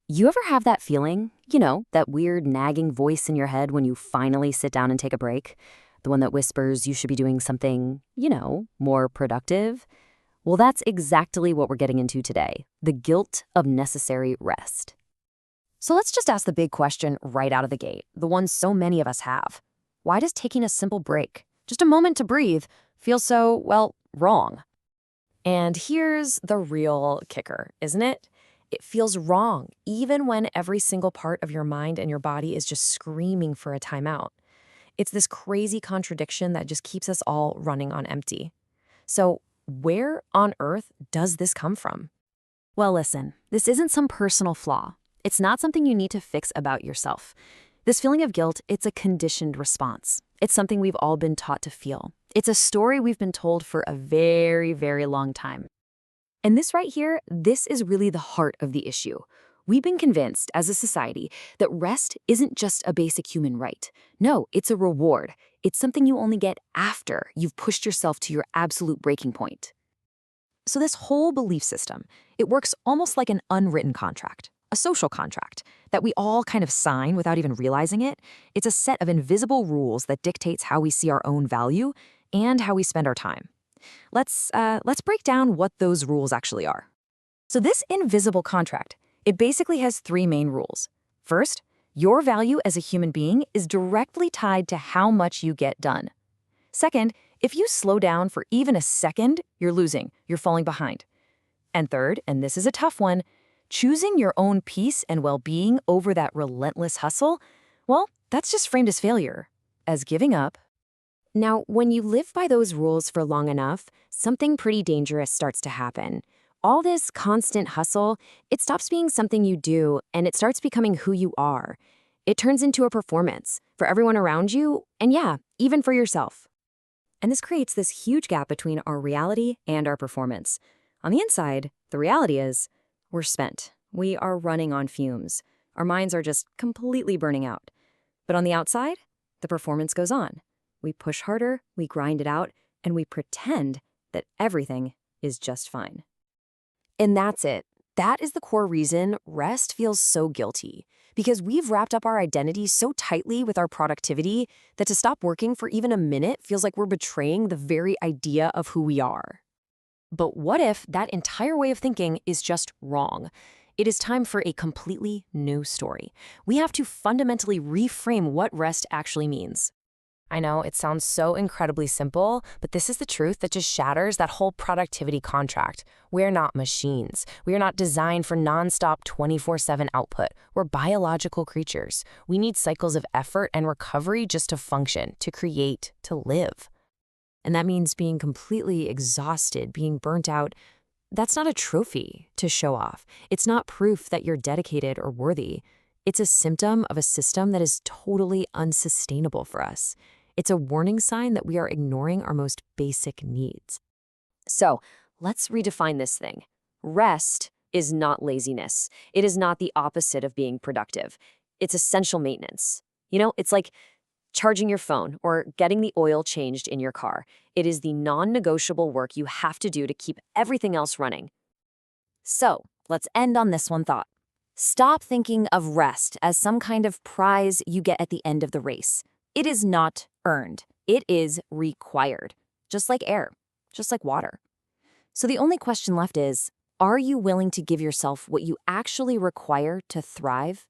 You ever have that feeling, that weird nagging voice in your head when you finally sit down and take a break? The one that whispers you should be doing something, more productive? Well, that's exactly what we're getting into today, the guilt of necessary rest. So let's just ask the big question right out of the gate, the one so many of us have. Why does taking a simple break, just a moment to breathe, feel so, wrong? And here's the real kicker, isn't it? It feels wrong, even when every single part of your mind and your body is just screaming for a timeout. It's this crazy contradiction that just keeps us all running on empty. So, where on earth does this come from? Well, listen, this isn't some personal flaw. It's not something you need to fix about yourself. This feeling of guilt, it's a conditioned response. It's something we've all been taught to feel. It's a story we've been told for a very, very long time. And this right here, this is really the heart of the issue. We've been convinced as a society that rest isn't just a basic human right. No, it's a reward. It's something you only get after you've pushed yourself to your absolute breaking point. So this whole belief system, it works almost like an unwritten contract, a social contract that we all kind of sign without even realizing it. It's a set of invisible rules that dictates how we see our own value and how we spend our time. Let's break down what those rules actually are. So this invisible contract, it basically has three main rules. First, your value as a human being is directly tied to how much you get done. Second, if you slow down for even a second, you're losing, you're falling behind. And third, and this is a tough one, choosing your own peace and well-being over that relentless hustle, well, that's just framed as failure, as giving up. Now, when you live by those rules for long enough, something pretty dangerous starts to happen. All this constant hustle, it stops being something you do, and it starts becoming who you are. It turns into a performance for everyone around you, and yeah, even for yourself. And this creates this huge gap between our reality and our performance. On the inside, the reality is we're spent. We are running on fumes. Our minds are just completely burning out. But on the outside, the performance goes on. We push harder, we grind it out, and we pretend that everything is just fine. And that's it. That is the core reason rest feels so guilty. Because we've wrapped up our identity so tightly with our productivity that to stop working for even a minute feels like we're betraying the very idea of who we are. But what if that entire way of thinking is just wrong? It is time for a completely new story. We have to fundamentally reframe what rest actually means. I know it sounds so incredibly simple, but this is the truth that just shatters that whole productivity contract. We're not machines. We are not designed for nonstop 24/7 output. We're biological creatures. We need cycles of effort and recovery just to function, to create, to live. And that means being completely exhausted, being burnt out. That's not a trophy to show off. It's not proof that you're dedicated or worthy. It's a symptom of a system that is totally unsustainable for us. It's a warning sign that we are ignoring our most basic needs. So let's redefine this thing. Rest is not laziness. It is not the opposite of being productive. It's essential maintenance. It's like charging your phone or getting the oil changed in your car. It is the non-negotiable work you have to do to keep everything else running. So let's end on this one thought. Stop thinking of rest as some kind of prize you get at the end of the race. It is not earned. It is required, just like air, just like water. So the only question left is, are you willing to give yourself what you actually require to thrive?